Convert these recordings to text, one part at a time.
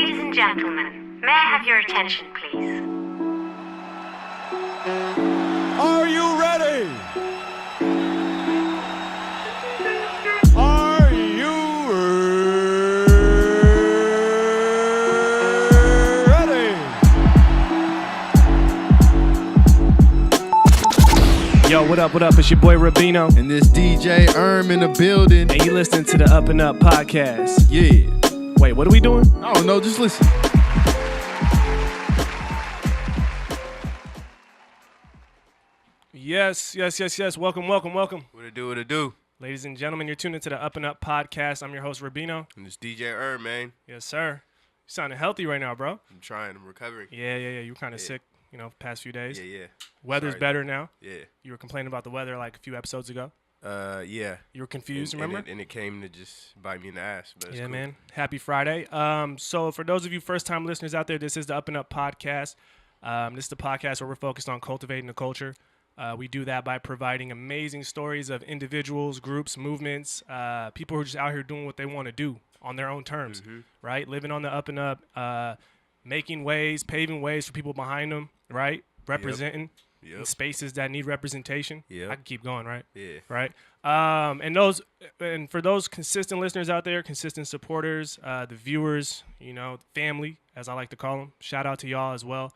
Ladies and gentlemen, may I have your attention, please? Are you ready? Are you ready? Yo, what up, what up? It's your boy Ribero. And this DJ Emme in the building. And you listening to the UpNUp Podcast. Yeah. Wait, what are we doing? I don't know, just listen. Yes. Welcome. What it do? Ladies and gentlemen, you're tuned into the UpNUp Podcast. I'm your host, Ribero. And it's DJ Emme, man. Yes, sir. You sounding healthy right now, bro. I'm trying, I'm recovering. Yeah. You were kind of sick, past few days. Yeah. Weather's Sorry. better now. Yeah. You were complaining about the weather like a few episodes ago. Yeah. You were confused, remember? And it came to just bite me in the ass. But Yeah, cool. man. Happy Friday. So for those of you first-time listeners out there, this is the UpNUp Podcast. This is the podcast where we're focused on cultivating the culture. We do that by providing amazing stories of individuals, groups, movements, people who are just out here doing what they want to do on their own terms, right? Living on the up and up, making ways, paving ways for people behind them, right? Representing in spaces that need representation. I can keep going, right? Yeah. Right. And for those consistent listeners out there, consistent supporters, the viewers, family, as I like to call them, shout out to y'all as well.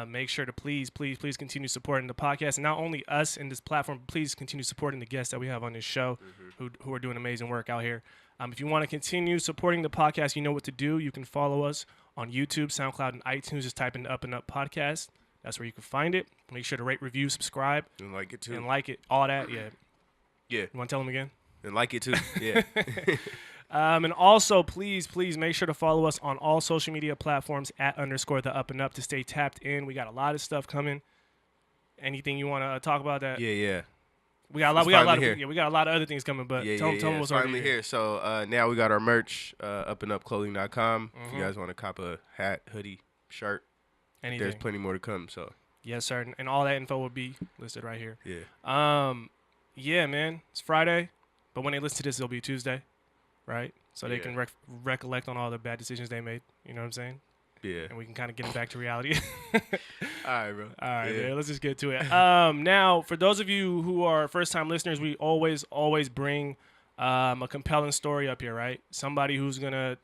Make sure to please continue supporting the podcast, and not only us in this platform, but please continue supporting the guests that we have on this show who are doing amazing work out here. If you want to continue supporting the podcast, you know what to do. You can follow us on YouTube, SoundCloud, and iTunes. Just type in the UpNUp Podcast. That's where you can find it. Make sure to rate, review, subscribe. And like it too. And like it. All that, yeah. Yeah. You want to tell them again? And like it too. Yeah. And also, please make sure to follow us on all social media platforms @_TheUpNUp to stay tapped in. We got a lot of stuff coming. Anything you want to talk about that? Yeah. We got a lot of other things coming, but tell them what's already finally here. So now we got our merch, UpNUpClothing.com. If you guys want to cop a hat, hoodie, shirt, Anything. there's plenty more to come. So yes, sir, and all that info will be listed right here. yeah. Yeah, man, it's Friday, but when they listen to this, it'll be Tuesday, right? So they can recollect on all the bad decisions they made. You know what I'm saying? Yeah. And we can kind of get it back to reality. All right, bro. All right, Yeah. man, let's just get to it. Now, for those of you who are first-time listeners, we always bring a compelling story up here, right? Somebody who's gonna,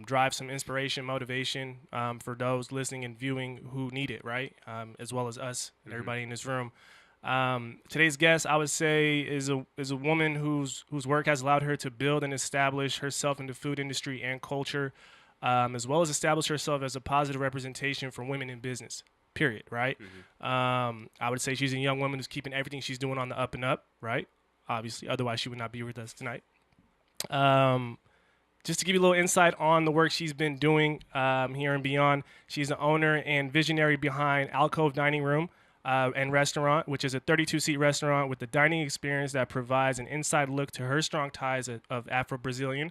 drive some inspiration, motivation for those listening and viewing who need it, right? As well as us and everybody in this room. Today's guest, I would say, is a woman whose work has allowed her to build and establish herself in the food industry and culture, as well as establish herself as a positive representation for women in business, period, right? I would say she's a young woman who's keeping everything she's doing on the up and up, right? Obviously, otherwise she would not be with us tonight. Just to give you a little insight on the work she's been doing here and beyond, she's the owner and visionary behind Alcove Dining Room and Restaurant, which is a 32-seat restaurant with a dining experience that provides an inside look to her strong ties of Afro-Brazilian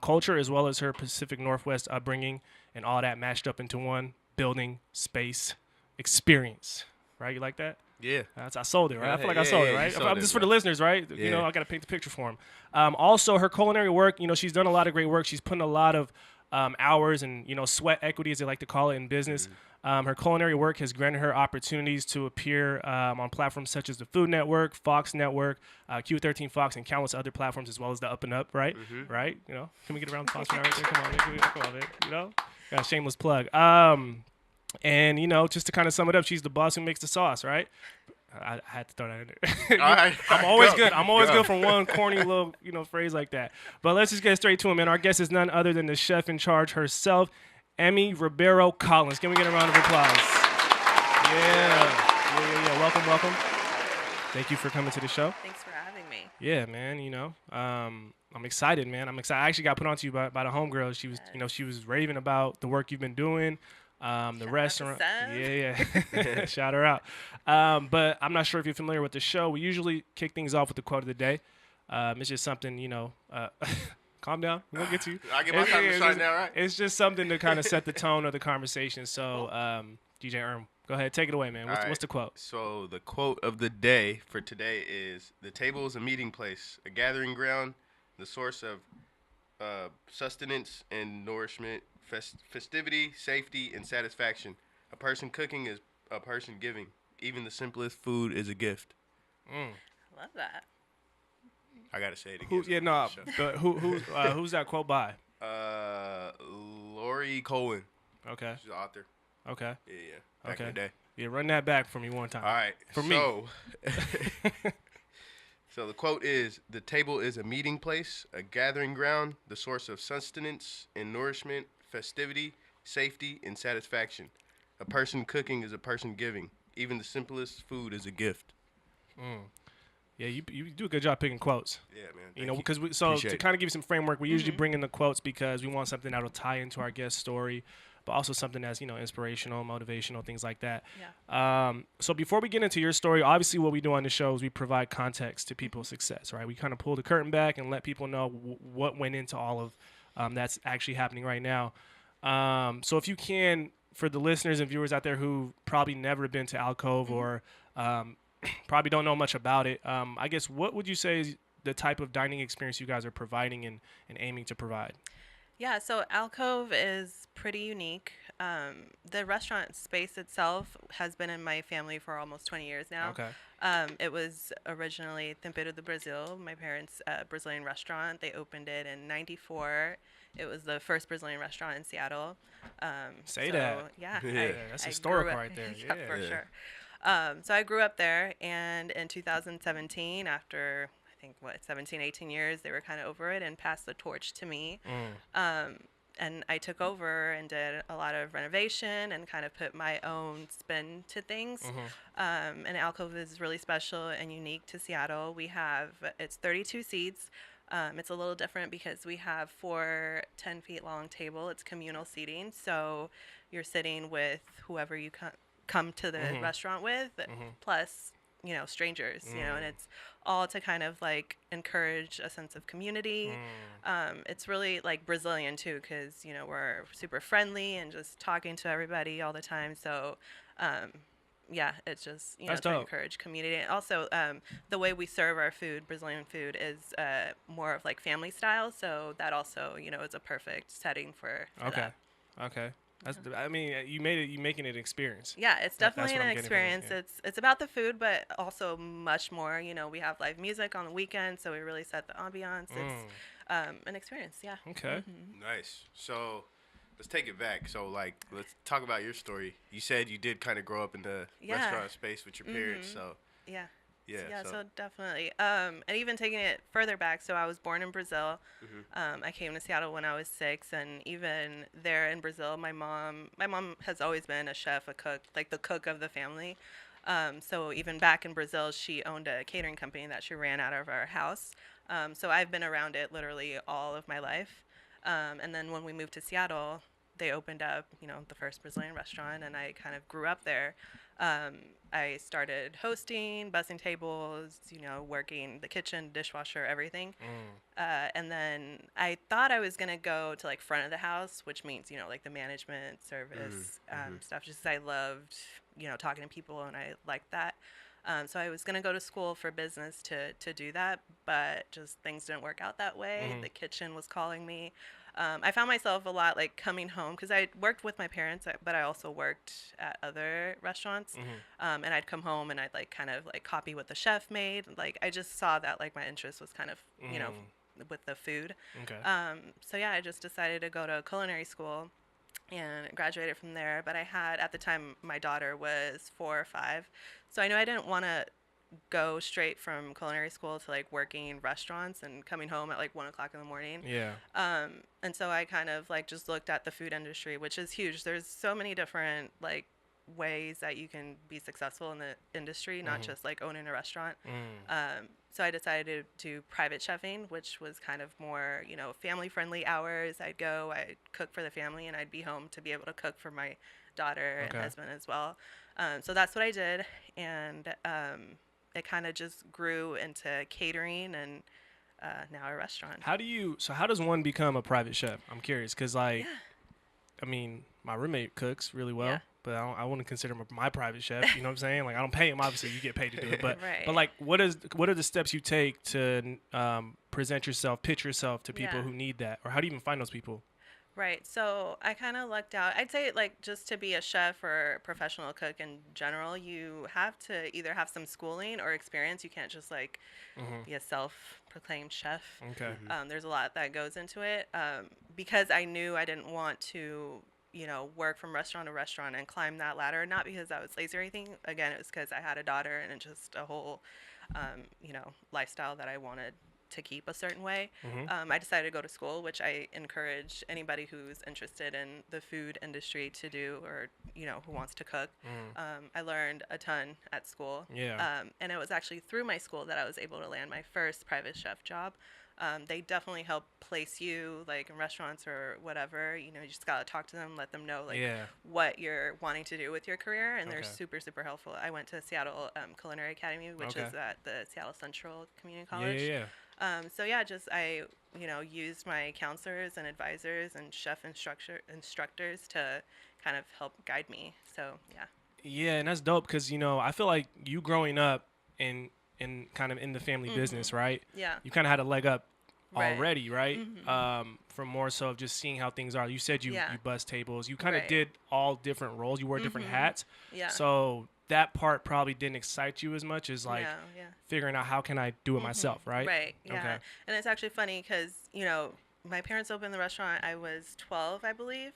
culture, as well as her Pacific Northwest upbringing, and all that mashed up into one building space experience. Right? You like that? Yeah. I sold it, right? I feel like I sold it, right? Just for the listeners, right? Yeah. I got to paint the picture for them. Also, her culinary work, she's done a lot of great work. She's putting a lot of hours and, sweat equity, as they like to call it in business. Her culinary work has granted her opportunities to appear on platforms such as the Food Network, Fox Network, Q13 Fox, and countless other platforms, as well as the Up and Up, right? Right? Can we get around the Fox right there? Come on, man. Got a shameless plug. And, just to kind of sum it up, she's the boss who makes the sauce, right? I had to throw that in there. All right. I'm always good. I'm always good from one corny little, phrase like that. But let's just get straight to it, man. Our guest is none other than the chef in charge herself, Emme Ribero Collins. Can we get a round of applause? Yeah. Welcome. Thank you for coming to the show. Thanks for having me. Yeah, man. I'm excited, man. I actually got put on to you by the homegirl. She was, she was raving about the work you've been doing. The restaurant. Yeah. Shout her out. But I'm not sure if you're familiar with the show. We usually kick things off with the quote of the day. It's just something, calm down. We're going to get to you. I get my time right now, right? It's just something to kind of set the tone of the conversation. So, DJ Emme, go ahead. Take it away, man. What's the quote? So the quote of the day for today is, "The table is a meeting place, a gathering ground, the source of sustenance and nourishment, festivity, safety, and satisfaction. A person cooking is a person giving. Even the simplest food is a gift. Love that. I gotta say it again. Who's that quote by? Lori Cohen. Okay. She's the author. Okay. Yeah. Back in the day. Yeah, run that back for me one time. All right. For me. So the quote is, "The table is a meeting place, a gathering ground, the source of sustenance and nourishment, festivity, safety, and satisfaction. A person cooking is a person giving. Even the simplest food is a gift." Yeah, you do a good job picking quotes. Yeah, man. You know, Thank because to kind of give you some framework, we usually bring in the quotes because we want something that will tie into our guest story, but also something that's, you know, inspirational, motivational, things like that. Yeah. So before we get into your story, obviously what we do on the show is we provide context to people's success, right? We kind of pull the curtain back and let people know what went into all of that's actually happening right now. So if you can, for the listeners and viewers out there who probably never been to Alcove or probably don't know much about it, I guess what would you say is the type of dining experience you guys are providing and aiming to provide? Yeah, so Alcove is pretty unique. The restaurant space itself has been in my family for almost 20 years now. Okay. It was originally Tempero do Brasil, my parents' Brazilian restaurant. They opened it in '94. It was the first Brazilian restaurant in Seattle. Say that. Yeah. Yeah, that's I historical grew up- right there. yeah, Yeah. for sure. So I grew up there, and in 2017, after I think 17, 18 years, they were kind of over it and passed the torch to me. And I took over and did a lot of renovation and kind of put my own spin to things. And Alcove is really special and unique to Seattle. It's 32 seats. It's a little different because we have 4 10-feet long table. It's communal seating, so you're sitting with whoever you come to the restaurant with, plus, you know, strangers, you know, and it's all to kind of like encourage a sense of community. It's really like Brazilian too, because, you know, we're super friendly and just talking to everybody all the time. So, yeah, it's just, you know, That's to dope. encourage community. And also, the way we serve our food, Brazilian food, is more of like family style. So that also, you know, is a perfect setting for Okay. that. Okay. I mean, you making it an experience. Yeah, it's That's definitely what an I'm getting from it, experience. It's about the food, but also much more. You know, we have live music on the weekend, so we really set the ambiance. It's an experience, yeah. Okay. Nice. So let's take it back. So, like, let's talk about your story. You said you did kind of grow up in the Yeah. restaurant space with your parents. So, Yeah. yeah. So definitely. And even taking it further back, so I was born in Brazil. I came to Seattle when I was 6, and even there in Brazil, my mom has always been a chef, a cook, like the cook of the family. So even back in Brazil, she owned a catering company that she ran out of our house. So I've been around it literally all of my life. And then when we moved to Seattle, they opened up, you know, the first Brazilian restaurant, and I kind of grew up there. I started hosting, bussing tables, you know, working the kitchen, dishwasher, everything. And then I thought I was going to go to like front of the house, which means, you know, like the management service stuff, just 'cause I loved, you know, talking to people and I liked that. So I was going to go to school for business to do that, but just things didn't work out that way. The kitchen was calling me. I found myself a lot like coming home because I worked with my parents, but I also worked at other restaurants. And I'd come home and I'd like kind of like copy what the chef made. Like I just saw that like my interest was kind of, you know, with the food. Okay. So yeah, I just decided to go to culinary school and graduated from there. But I had, at the time, my daughter was 4 or 5. So I knew I didn't want to go straight from culinary school to like working restaurants and coming home at like 1 o'clock in the morning. Yeah. And so I kind of like just looked at the food industry, which is huge. There's so many different like ways that you can be successful in the industry, not just like owning a restaurant. So I decided to do private chefing, which was kind of more, you know, family friendly hours. I'd cook for the family, and I'd be home to be able to cook for my daughter and husband as well. So that's what I did. And it kind of just grew into catering and now a restaurant. How does one become a private chef? I'm curious because, like, I mean, my roommate cooks really well, but I wouldn't consider him my private chef. You know what I'm saying? Like I don't pay him. Obviously, you get paid to do it. But Right. but like, what are the steps you take to present yourself, pitch yourself to people Yeah. who need that, or how do you even find those people? Right. So I kind of lucked out. I'd say, like, just to be a chef or professional cook in general, you have to either have some schooling or experience. You can't just, like, be a self-proclaimed chef. Okay. There's a lot that goes into it. Because I knew I didn't want to, work from restaurant to restaurant and climb that ladder. Not because I was lazy or anything. Again, it was because I had a daughter and just a whole, lifestyle that I wanted to keep a certain way. I decided to go to school, which I encourage anybody who's interested in the food industry to do, or who wants to cook. I learned a ton at school. Yeah. And it was actually through my school that I was able to land my first private chef job. They definitely help place you, like, in restaurants or whatever. You just gotta talk to them, let them know, like, what you're wanting to do with your career, and they're super, super helpful. I went to Seattle Culinary Academy, which is at the Seattle Central Community College. Yeah. I used my counselors and advisors and chef instructors to kind of help guide me. So, yeah. Yeah, and that's dope because, I feel like you growing up in kind of in the family business, right? Yeah. You kind of had a leg up Right. already, right? From more so of just seeing how things are. You said you bust tables. You kind of Right. did all different roles. You wore different hats. Yeah. So that part probably didn't excite you as much as like Yeah. figuring out how can I do it myself, right? Right. Yeah. Okay. And it's actually funny because, my parents opened the restaurant. I was 12, I believe.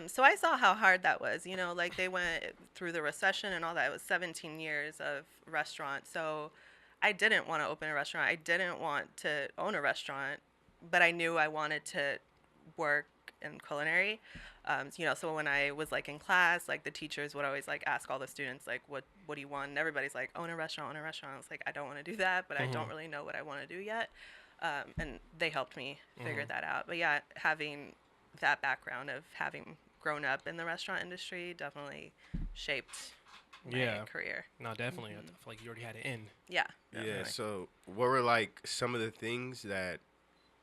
So I saw how hard that was. Like, they went through the recession and all that. It was 17 years of restaurant. So I didn't want to open a restaurant. I didn't want to own a restaurant, but I knew I wanted to work in culinary. So when I was, like, in class, like, the teachers would always, like, ask all the students, like, what do you want? And everybody's like, own a restaurant. I was like, I don't want to do that, but I don't really know what I want to do yet. And they helped me figure that out. But yeah, having that background of having grown up in the restaurant industry definitely shaped my career. No, definitely. I feel like you already had it in. Yeah. Yeah. So what were, like, some of the things that?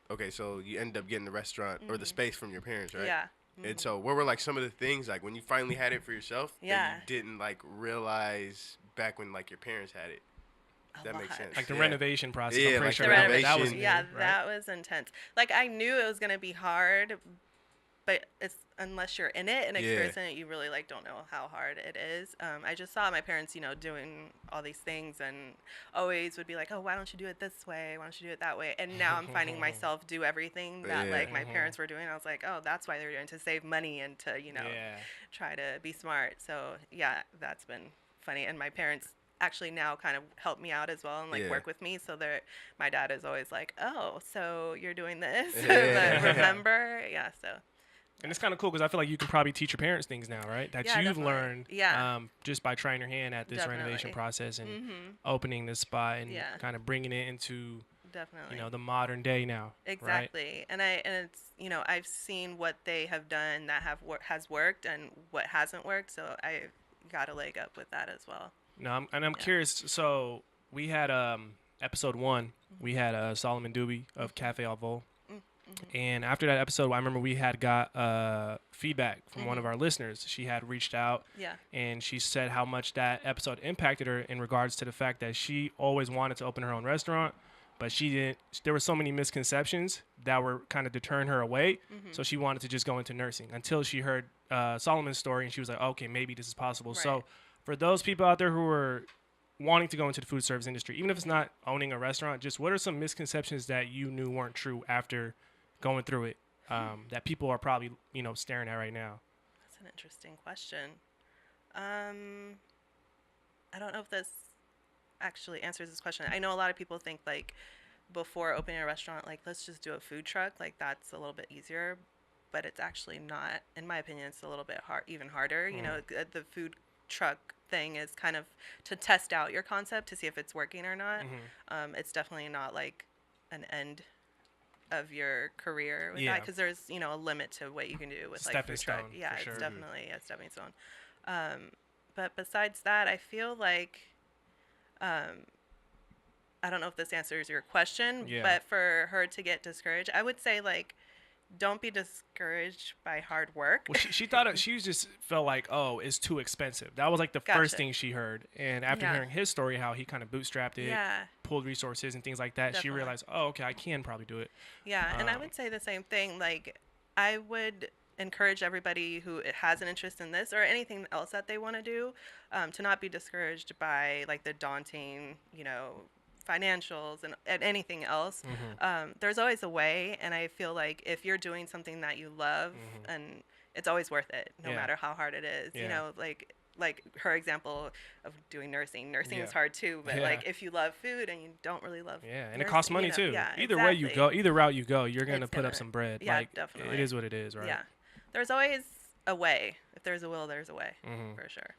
Okay, so you ended up getting the restaurant or the space from your parents, right? Yeah. And so what were, like, some of the things, like, when you finally had it for yourself that Yeah. you didn't, like, realize back when, like, your parents had it? That makes sense. Like the Yeah. renovation process. Yeah, I'm pretty like sure the that renovation. was new, Yeah, right? that was intense. Like, I knew it was going to be hard, but it's unless you're in it and experiencing it, you really, like, don't know how hard it is. I just saw my parents, doing all these things and always would be like, oh, why don't you do it this way? Why don't you do it that way? And now I'm finding myself do everything that, like, my parents were doing. I was like, oh, that's why they're doing, to save money and to, try to be smart. So, yeah, that's been funny. And my parents actually now kind of help me out as well and, like, work with me. So my dad is always like, oh, so you're doing this? But remember? Yeah, so. And it's kind of cool because I feel like you can probably teach your parents things now, right? That Yeah, you've definitely. learned Yeah. just by trying your hand at this renovation Definitely. process and opening this spot and Yeah. kind of bringing it into, Definitely. the modern day now. Exactly. And it's, I've seen what they have done that has worked and what hasn't worked. So I got a leg up with that as well. No, I'm curious. So we had episode 1. We had Solomon Doobie of Cafe Au Vol. And after that episode, I remember we had got feedback from one of our listeners. She had reached out, Yeah. and she said how much that episode impacted her in regards to the fact that she always wanted to open her own restaurant, but she didn't. There were so many misconceptions that were kind of deterring her away. So she wanted to just go into nursing until she heard Solomon's story, and she was like, okay, maybe this is possible. Right. So for those people out there who are wanting to go into the food service industry, even if it's not owning a restaurant, just what are some misconceptions that you knew weren't true after going through it, that people are probably, staring at right now? That's an interesting question. I don't know if this actually answers this question. I know a lot of people think, like, before opening a restaurant, like, let's just do a food truck. Like, that's a little bit easier, but it's actually not. In my opinion, it's a little bit even harder. The food truck thing is kind of to test out your concept to see if it's working or not. It's definitely not like an end of your career with that, because there's a limit to what you can do with, like, Stepping food truck. stone, Yeah, for sure. it's definitely a stepping stone. But besides that, I feel like I don't know if this answers your question, Yeah. but for her to get discouraged, I would say, like, don't be discouraged by hard work. Well, she thought she just felt like, oh, it's too expensive. That was like the first thing she heard. And after hearing his story, how he kind of bootstrapped it, pulled resources and things like that, she realized, oh, okay, I can probably do it. Yeah, and I would say the same thing. Like, I would encourage everybody who has an interest in this or anything else that they want to do, to not be discouraged by like the daunting, financials and anything else. There's always a way, and I feel like if you're doing something that you love, and it's always worth it, no matter how hard it is. Like her example of doing nursing is hard too, but like if you love food and you don't really love and it costs money too. Either way you go, either route you go, you're gonna put up some bread. Like, definitely, it is what it is, right? There's always a way. If there's a will, there's a way, for sure.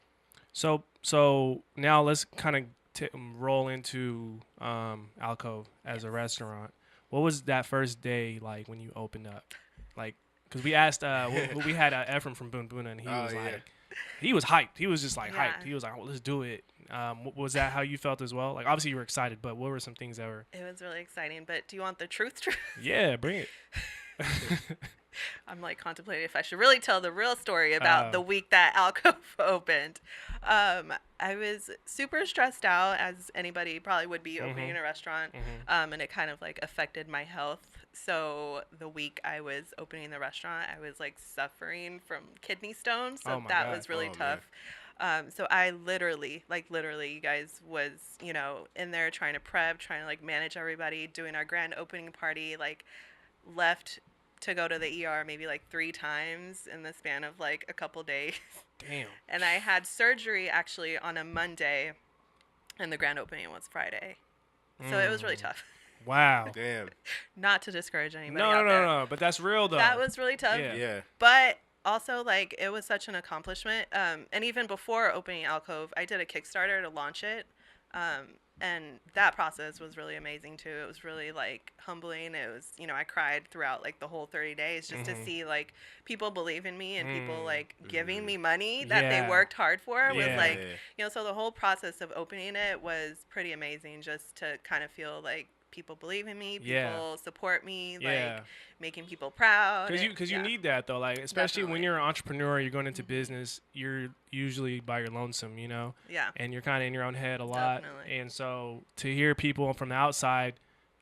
So now let's kind of roll into Alcove as a restaurant. What was that first day like when you opened up? Like, because we asked, we had Ephraim from Boon Boona, and he was like, he was hyped. He was just like hyped. He was like, well, let's do it. Was that how you felt as well? Like, obviously you were excited, but what were some things that were? It was really exciting, but do you want the truth? Yeah, bring it. I'm like contemplating if I should really tell the real story about the week that Alcove opened. I was super stressed out, as anybody probably would be opening a restaurant, and it kind of like affected my health. So the week I was opening the restaurant, I was like suffering from kidney stones. So that was really tough. So I literally, you guys, was, in there trying to prep, trying to like manage everybody, doing our grand opening party, like left to go to the ER maybe like 3 times in the span of like a couple days. Damn. And I had surgery actually on a Monday, and the grand opening was Friday. So it was really tough. Wow. Damn. Not to discourage anybody out there. No. But that's real though. That was really tough. Yeah. But also, like, it was such an accomplishment. And even before opening Alcove, I did a Kickstarter to launch it. And that process was really amazing too. It was really like humbling. It was, I cried throughout like the whole 30 days just to see like people believe in me and people like giving me money that they worked hard for. Was like, so the whole process of opening it was pretty amazing, just to kind of feel like people believe in me, people support me, like making people proud. Because you need that though, like especially when you're an entrepreneur, you're going into business, you're usually by your lonesome, and you're kind of in your own head a lot. And so to hear people from the outside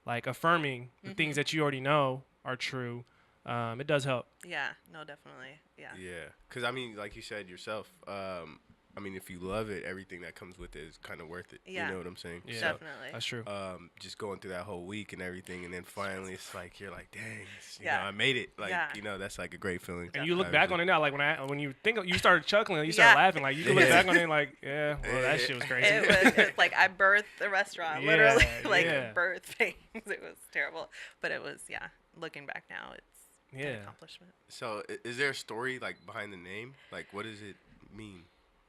like affirming the things that you already know are true, it does help. Definitely. Because I mean, like you said yourself, I mean, if you love it, everything that comes with it is kind of worth it. You know what I'm saying? Yeah, definitely. That's true. Just going through that whole week and everything, and then finally it's like, you're like, dang, I made it. Like, that's like a great feeling. And you look back on it now, like when you think, you start chuckling, you start laughing, like you can look back on it like, well, that shit was crazy. It was like I birthed the restaurant, literally, birth things. It was terrible. But it was, looking back now, it's an accomplishment. So is there a story like behind the name? Like, what does it mean?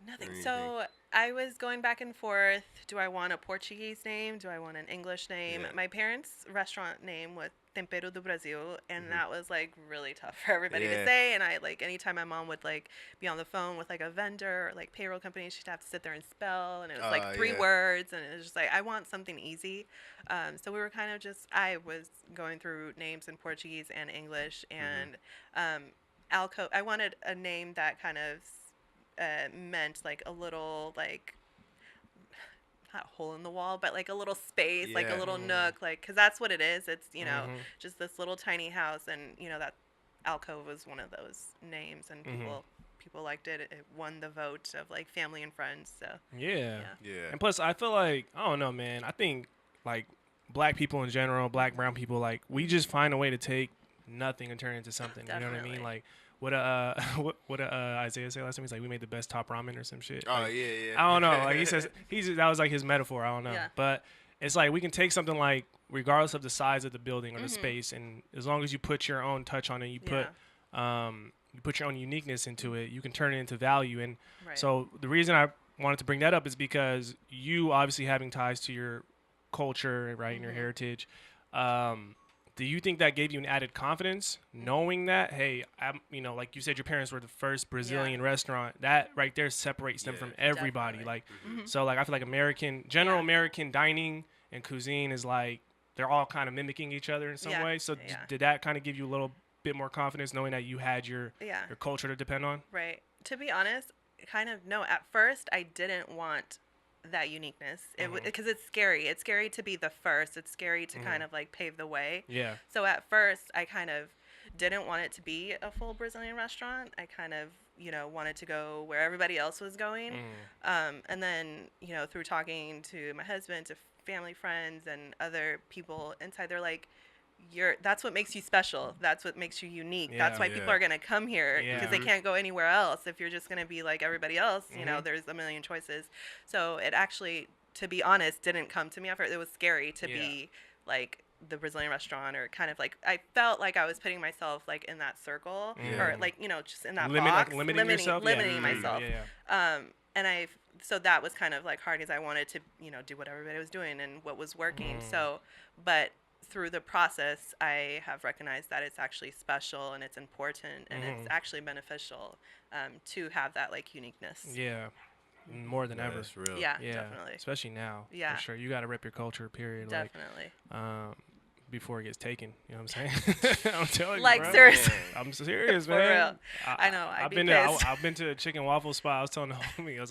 Nothing. So I was going back and forth. Do I want a Portuguese name? Do I want an English name? My parents' restaurant name was Tempero do Brasil, and that was like really tough for everybody to say. And I like anytime my mom would like be on the phone with like a vendor or like payroll company, she'd have to sit there and spell, and it was like 3 words, and it was just like I want something easy. So we were kind of I was going through names in Portuguese and English, and Alcove. I wanted a name that kind of meant like a little like not hole in the wall, but like a little space, like a little nook, like because that's what it is. It's just this little tiny house, and that Alcove was one of those names, and people liked it. It won the vote of like family and friends. So yeah. And plus, I feel like I don't know, man. I think like black people in general, black brown people, like we just find a way to take nothing and turn it into something. Definitely. You know what I mean? Like. What Isaiah say last time? He's like, we made the best top ramen or some shit. Oh, like, yeah. I don't know. Like he says, that was like his metaphor. I don't know. Yeah. But it's like we can take something like, regardless of the size of the building or the space, and as long as you put your own touch on it, you put your own uniqueness into it, you can turn it into value. And so the reason I wanted to bring that up is because you obviously having ties to your culture, right, and your heritage. Do you think that gave you an added confidence, knowing that, hey, like you said, your parents were the first Brazilian restaurant, that right there separates them from everybody. Definitely. Like, so like I feel like American dining and cuisine is like they're all kind of mimicking each other in some way. So did that kind of give you a little bit more confidence knowing that you had your culture to depend on? Right. To be honest, kind of no. At first, I didn't want that uniqueness because it's scary. It's scary to be the first. It's scary to kind of like pave the way. Yeah. So at first, I kind of didn't want it to be a full Brazilian restaurant. I kind of, wanted to go where everybody else was going. And then, through talking to my husband, to family friends and other people inside, they're like, that's what makes you special. That's what makes you unique. That's why people are going to come here because they can't go anywhere else. If you're just going to be like everybody else, there's a million choices. So it actually, to be honest, didn't come to me at first. It was scary to be like the Brazilian restaurant, or kind of like, I felt like I was putting myself like in that circle or like, just in that box. Like limiting yourself? Limiting myself. And so that was kind of like hard because I wanted to, do what everybody was doing and what was working. So, but through the process, I have recognized that it's actually special and it's important and it's actually beneficial to have that like uniqueness. Yeah, more than ever. That's real. Yeah, definitely. Especially now. Yeah. For sure. You got to rep your culture, period. Definitely. Like, before it gets taken. You know what I'm saying? I'm telling you, like, bro. seriously. I'm serious, For man. real. I know. I've been to a chicken waffle spot. I was telling the homie, I was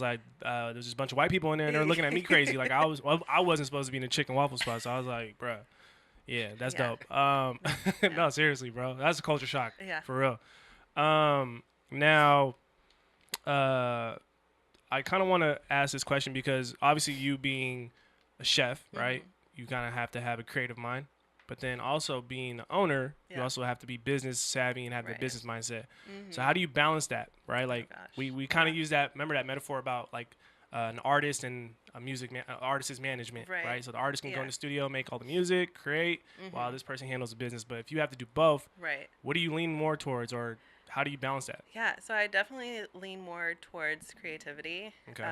like, there's just a bunch of white people in there, and they're looking at me crazy. Like I wasn't supposed to be in a chicken waffle spot, so I was like, bro, yeah, that's dope. No, seriously, bro, that's a culture shock. Yeah. For real. Now, I kind of want to ask this question because obviously you being a chef, right? You kind of have to have a creative mind, but then also being the owner, you also have to be business savvy and have the business mindset. So how do you balance that, right? Like we kind of use that, remember that metaphor about like an artist and a artist's management, right? So the artist can go in the studio, make all the music, create, while this person handles the business. But if you have to do both, what do you lean more towards, or how do you balance that? Yeah, so I definitely lean more towards creativity. Okay.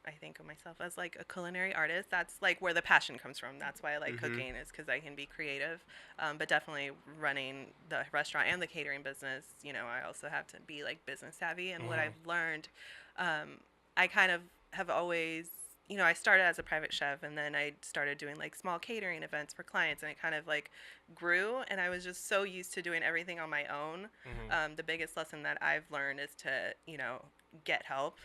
I think of myself as like a culinary artist. That's like where the passion comes from. That's why I like cooking, is because I can be creative. But definitely running the restaurant and the catering business, I also have to be like business savvy. And what I've learned, I kind of have always, I started as a private chef, and then I started doing like small catering events for clients, and it kind of like grew, and I was just so used to doing everything on my own. The biggest lesson that I've learned is to, get help,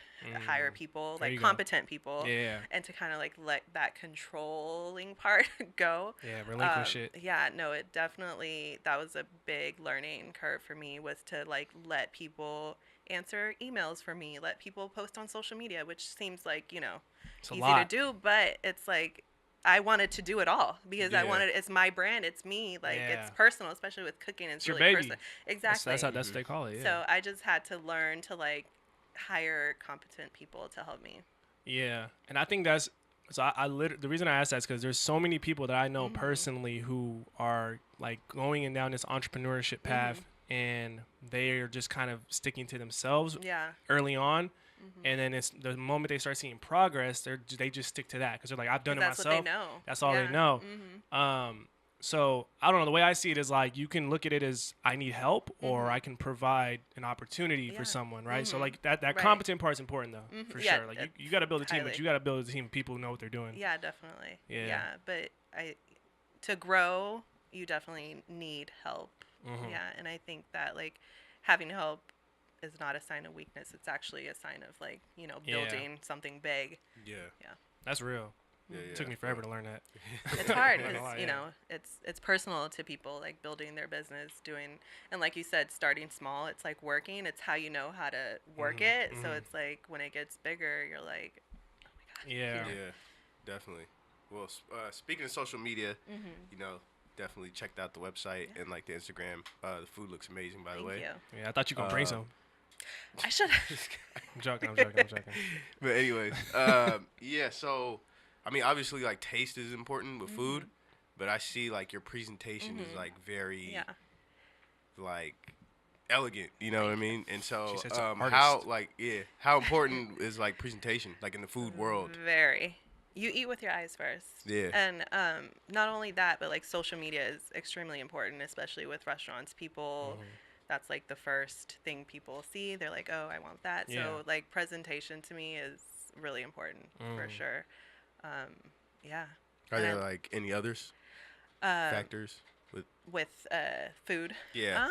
hire people, like competent people, and to kind of like let that controlling part go. Yeah, relinquish it. Yeah, no, it definitely, that was a big learning curve for me, was to like let people answer emails for me, let people post on social media, which seems like, It's easy to do, but it's like, I wanted to do it all because it's my brand, it's me, like it's personal, especially with cooking. It's really your baby. personal. Exactly. That's what they call it. Yeah. So I just had to learn to like hire competent people to help me. Yeah, and I think that's so. The reason I asked that is because there's so many people that I know personally who are like going in down this entrepreneurship path, and they are just kind of sticking to themselves early on. And then it's the moment they start seeing progress, they just stick to that because they're like, I've done it myself. That's what they know. That's all they know. So I don't know. The way I see it is like you can look at it as I need help, or I can provide an opportunity for someone, right? So like that competent part's important though, for sure. Like you got to build a team, but you got to build a team of people who know what they're doing. Yeah, definitely. Yeah, but to grow, you definitely need help. Yeah, and I think that like having help is not a sign of weakness. It's actually a sign of like, building something big. Yeah. That's real. It took me forever to learn that. It's hard because, it's personal to people, like building their business, and like you said, starting small. It's like working. It's how you know how to work it. So it's like when it gets bigger, you're like, oh my gosh. Yeah, definitely. Well, speaking of social media, definitely checked out the website and like the Instagram. The food looks amazing, by the way. Thank you. Yeah, I thought you were going to bring some. I should have. I'm joking. But anyways, so I mean, obviously, like taste is important with food, but I see like your presentation is like very, like elegant. You know what I mean? And so, how important is like presentation, like in the food world? Very. You eat with your eyes first. Yeah. And not only that, but like social media is extremely important, especially with restaurants. People. That's like the first thing people see. They're like, oh, I want that. Yeah. So like presentation to me is really important for sure. Are there like any others factors? with food. Yeah.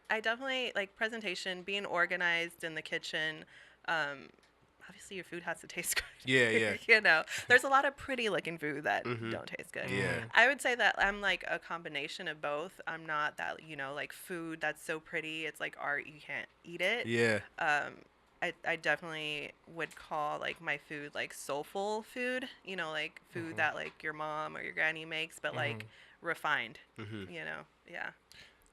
I definitely like presentation, being organized in the kitchen. Obviously your food has to taste good. Yeah. You know, there's a lot of pretty looking food that don't taste good. Yeah. I would say that I'm like a combination of both. I'm not that, like food that's so pretty, it's like art, you can't eat it. Yeah. I definitely would call like my food like soulful food, like food that like your mom or your granny makes, but like refined, yeah.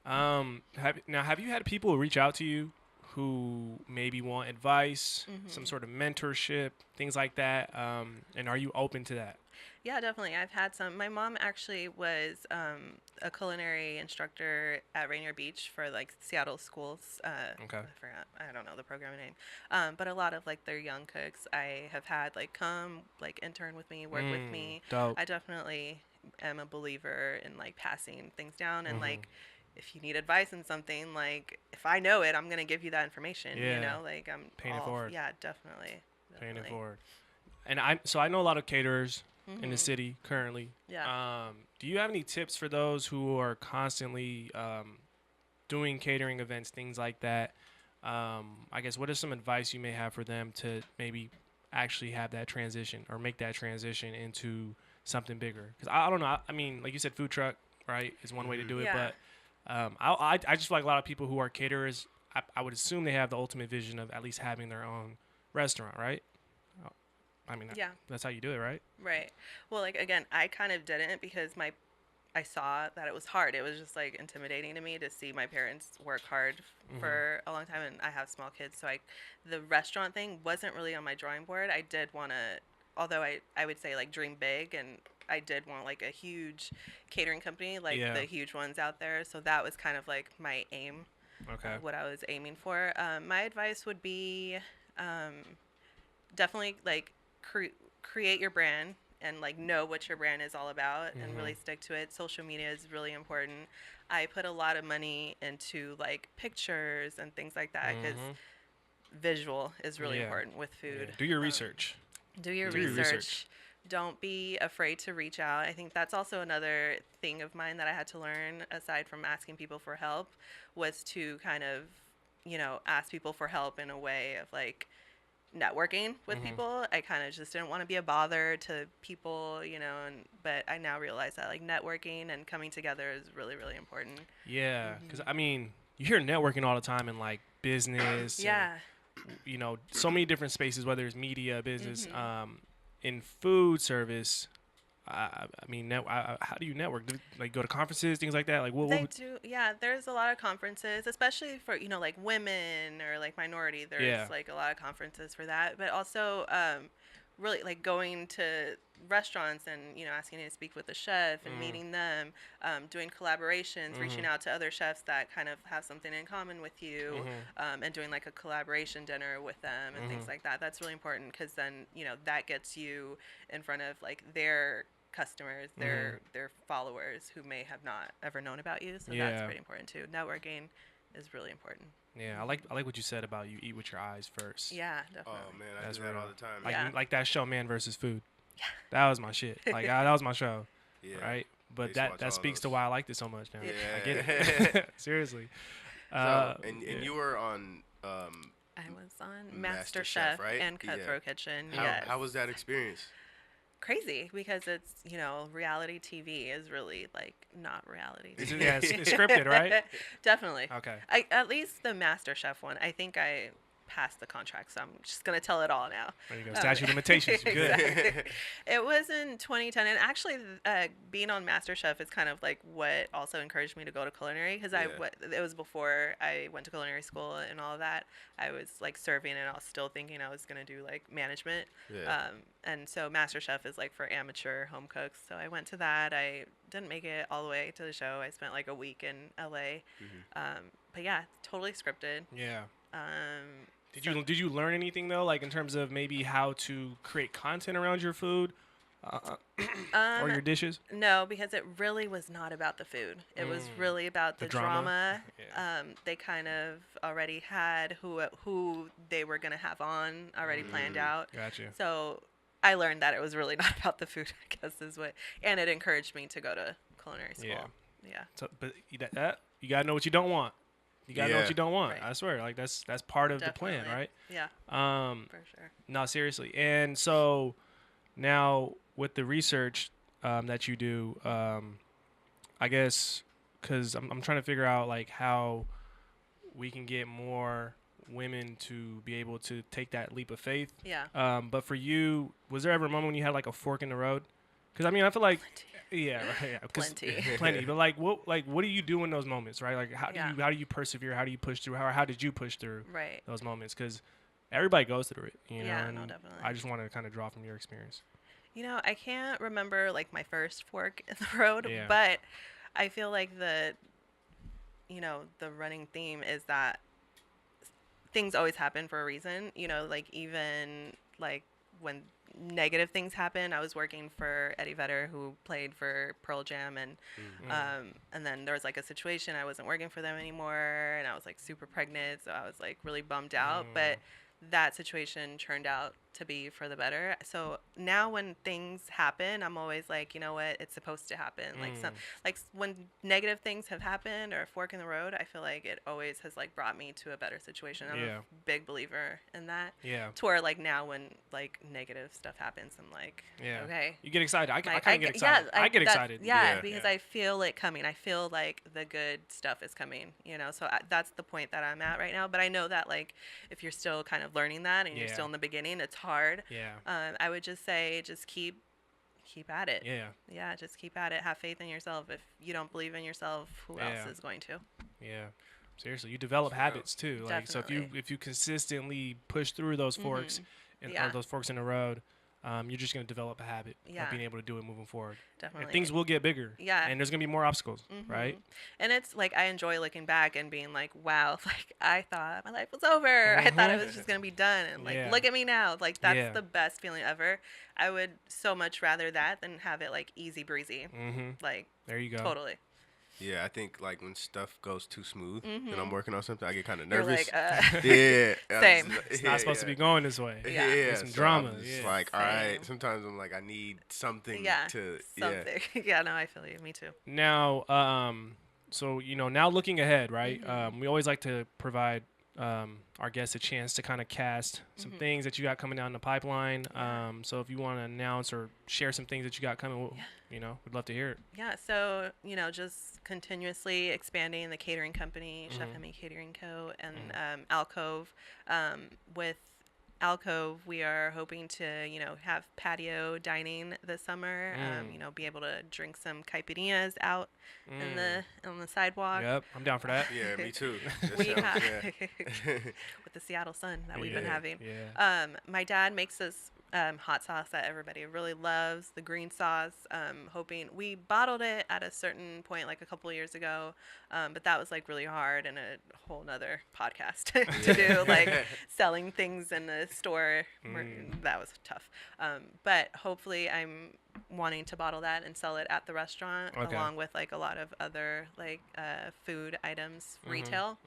Have you had people reach out to you who maybe want advice, some sort of mentorship, things like that? And are you open to that? Yeah, definitely. I've had some. My mom actually was a culinary instructor at Rainier Beach for like Seattle schools. Okay. I don't know the program name. But a lot of like their young cooks I have had like come like intern with me, work with me. Dope. I definitely am a believer in like passing things down and like if you need advice in something, like if I know it, I'm gonna give you that information. Yeah. Like I'm Paying it forward. Yeah, definitely. Paying it forward. And I know a lot of caterers in the city currently. Yeah. Do you have any tips for those who are constantly doing catering events, things like that? I guess what is some advice you may have for them to maybe actually have that transition or make that transition into something bigger? Because I don't know. I mean, like you said, food truck, right, is one way to do it. Yeah. But I just feel like a lot of people who are caterers, I would assume they have the ultimate vision of at least having their own restaurant, right? I mean, Yeah. that's how you do it, right? Right. Well, like again, I kind of didn't because I saw that it was hard. It was just like intimidating to me to see my parents work hard for a long time, and I have small kids, so the restaurant thing wasn't really on my drawing board. I did want to, although I would say like dream big, and I did want like a huge catering company, like the huge ones out there. So that was kind of like my aim. Okay. What I was aiming for. My advice would be definitely like create your brand and like know what your brand is all about and really stick to it. Social media is really important. I put a lot of money into like pictures and things like that because visual is really important with food. Do your research. Do your research. Don't be afraid to reach out. I think that's also another thing of mine that I had to learn aside from asking people for help was to kind of, ask people for help in a way of like networking with people. I kind of just didn't want to be a bother to people, but I now realize that like networking and coming together is really, really important. Yeah, because I mean, you hear networking all the time in like business. Yeah. And, so many different spaces, whether it's media, business, in food service. I mean, how do you network? Like go to conferences, things like that? Like They do, yeah. There's a lot of conferences, especially for like women or like minority. There's like a lot of conferences for that, but also really like going to restaurants and asking to speak with the chef and meeting them, doing collaborations, reaching out to other chefs that kind of have something in common with you, and doing like a collaboration dinner with them and things like that. That's really important because then that gets you in front of like their customers, their followers who may have not ever known about you. So that's pretty important too. Networking is really important. Yeah, I like what you said about you eat with your eyes first. Yeah, definitely. Oh man, I do that all the time. Like like that show, Man versus Food. Yeah. That was my shit. Like that was my show. Yeah. Right. But that speaks to why I liked it so much now. Yeah. I get it. Seriously. So, and you were on. I was on MasterChef right? and Cutthroat Kitchen. How was that experience? Crazy because it's reality TV is really like not reality TV. Yeah, it's scripted, right? Definitely. Okay. At least the MasterChef one, I think I passed the contract, so I'm just gonna tell it all now. There you go. Statute of limitations. You're good. Exactly. It was in 2010, and actually, being on MasterChef is kind of like what also encouraged me to go to culinary because it was before I went to culinary school and all of that. I was like serving, and I was still thinking I was gonna do like management. Yeah. And so MasterChef is like for amateur home cooks. So I went to that. I didn't make it all the way to the show. I spent like a week in LA. But yeah, totally scripted. Yeah. Did you learn anything though, like in terms of maybe how to create content around your food, or your dishes? No, because it really was not about the food. It was really about the drama. Yeah. They kind of already had who they were gonna have on already planned out. Gotcha. So I learned that it was really not about the food. I guess is what, and it encouraged me to go to culinary school. Yeah. So, but you gotta know what you don't want. You gotta know what Yeah. you don't want. Right. I swear, like that's part of the plan, Definitely. right? Yeah. For sure. No, seriously. And so now with the research that you do, I guess because I'm trying to figure out like how we can get more women to be able to take that leap of faith. Yeah. But for you, was there ever a moment when you had like a fork in the road? Because I mean, I feel like, yeah, right, yeah, 'cause- Plenty. plenty. But like, what do you do in those moments, right? Like, how do you persevere? How do you push through? How did you push through Right. those moments? Because everybody goes through it, you know. Yeah, and no, definitely. I just want to kind of draw from your experience. You know, I can't remember like my first fork in the road, Yeah. but I feel like the running theme is that things always happen for a reason. You know, like even like when negative things happen. I was working for Eddie Vedder, who played for Pearl Jam, and then there was like a situation. I wasn't working for them anymore, and I was like super pregnant, so I was like really bummed out. But that situation turned out to be for the better. So now when things happen, I'm always like, you know what, it's supposed to happen. Like when negative things have happened or a fork in the road, I feel like it always has like brought me to a better situation. I'm a big believer in that. Yeah. To where like now when like negative stuff happens, I'm like, okay. You get excited. I Like, kind of get excited. Yeah, I get excited. Yeah, because I feel it coming. I feel like the good stuff is coming, you know. So that's the point that I'm at right now. But I know that like if you're still kind of learning that and you're still in the beginning, it's hard. Yeah. I would just say just keep at it. Yeah. Yeah, just keep at it. Have faith in yourself. If you don't believe in yourself, who else is going to? Yeah. Seriously, you develop habits too. Like Definitely. so if you consistently push through those forks or those forks in the road, you're just going to develop a habit of being able to do it moving forward. Definitely. And things will get bigger. Yeah. And there's going to be more obstacles, right? And it's like I enjoy looking back and being like, wow, like I thought my life was over. I thought it was just going to be done. And like, look at me now. Like that's the best feeling ever. I would so much rather that than have it like easy breezy. Like there you go. Totally. Yeah, I think like when stuff goes too smooth and I'm working on something, I get kind of You're nervous. like, Yeah. Same. It's not supposed to be going this way. Yeah. There's some so drama. I'm just Yeah. like, all right. Same. Sometimes I'm like, I need something to. Something. Yeah, no, I feel you. Me too. Now, so now looking ahead, right? We always like to provide our guests a chance to kind of cast some things that you got coming down the pipeline. So if you want to announce or share some things that you got coming, we'd love to hear it. Yeah, so just continuously expanding the catering company, Chef Emme Catering Co. and Alcove. With Alcove, we are hoping to have patio dining this summer. Be able to drink some caipirinhas out on the sidewalk. Yep, I'm down for that. Yeah, me too. We have with the Seattle sun that we've been having. Yeah. My dad makes this hot sauce that everybody really loves, the green sauce. Hoping we bottled it at a certain point, like a couple of years ago, but that was like really hard and a whole nother podcast to do, like selling things in the store. That was tough. But hopefully, I'm wanting to bottle that and sell it at the restaurant along with like a lot of other like food items retail.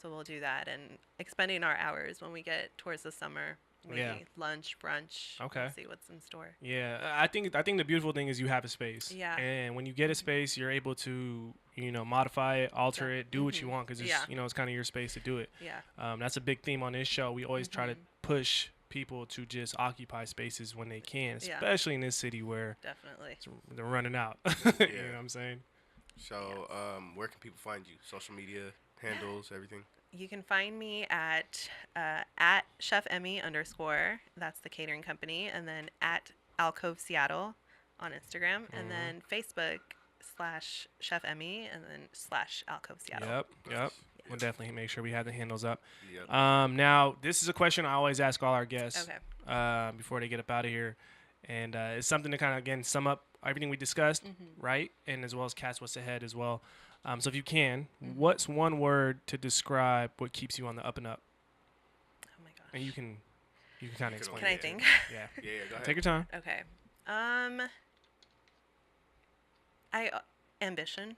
So we'll do that and expending our hours when we get towards the summer. Maybe lunch, brunch. Okay. See what's in store. Yeah, I think the beautiful thing is you have a space. Yeah. And when you get a space, you're able to modify it, alter it, do what you want because it's kind of your space to do it. Yeah. That's a big theme on this show. We always try to push people to just occupy spaces when they can, especially in this city where Definitely they're running out. You know what I'm saying? So, where can people find you? Social media handles, everything. You can find me at Chef Emme _. That's the catering company, and then at Alcove Seattle on Instagram, and then Facebook /Chef Emme, and then /Alcove Seattle. Yep. We'll definitely make sure we have the handles up. Yep. Now, this is a question I always ask all our guests Okay. before they get up out of here. And it's something to kind of, again, sum up everything we discussed, right? And as well as cast what's ahead as well. So if you can, what's one word to describe what keeps you on the up and up? Oh my gosh. And you can kind of explain Can I it. think? Yeah. Yeah, go ahead. Take your time. Okay. Ambition.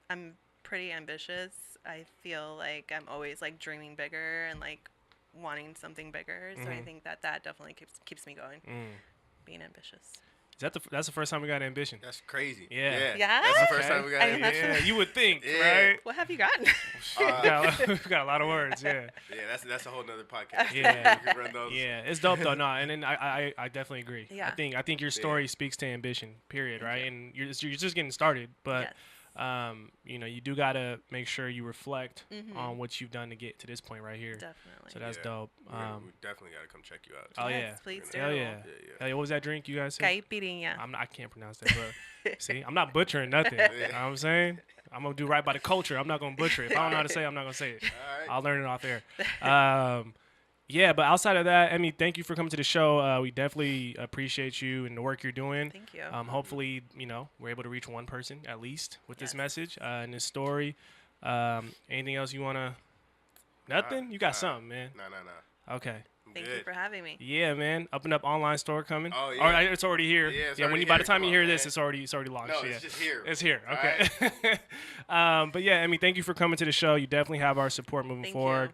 I'm pretty ambitious. I feel like I'm always like dreaming bigger and like wanting something bigger. So I think that definitely keeps me going. Being ambitious. That's the first time we got ambition. That's crazy. Yeah. Yeah? That's the first Okay. time we got I mean, that's ambition. Yeah, you would think, Yeah. right? What have you gotten? We've got a lot of words. Yeah. Yeah, that's a whole nother podcast. Yeah. We can run those. Yeah, it's dope though. No, and then I definitely agree. Yeah. I think your story speaks to ambition. Period. Right, and you're just getting started, but Yes. you do gotta make sure you reflect on what you've done to get to this point right here. Definitely. So that's dope. We definitely got to come check you out. Oh Yes, yeah, please do. hell yeah. Yeah. Hell yeah. What was that drink you guys said? Caipirinha. I can't pronounce that, but see, I'm not butchering nothing. You know what I'm saying? I'm gonna do right by the culture. I'm not gonna butcher it. If I don't know how to say it, I'm not gonna say it. All right. I'll learn it off there. Yeah, but outside of that, Emme, thank you for coming to the show. We definitely appreciate you and the work you're doing. Thank you. Hopefully, we're able to reach one person at least with this Yes. message and this story. Anything else you wanna? Nothing? You got something, man. No. Okay. Thank you for having me. Yeah, man. UpNUp online store coming. Oh, Or, yeah. it's already here. Yeah, it's when already you by the here. time Come you hear on, this, man. it's already launched. No, yeah. it's just here. It's here. All Okay. But yeah, Emme, thank you for coming to the show. You definitely have our support moving Thank forward.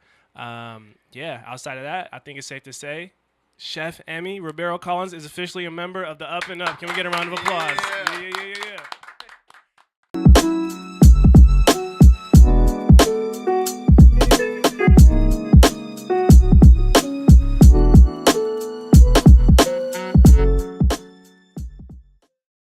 Yeah, outside of that, I think it's safe to say Chef Emme Ribero Collins is officially a member of the UpNUp. Can we get a round of applause? Yeah. Yeah.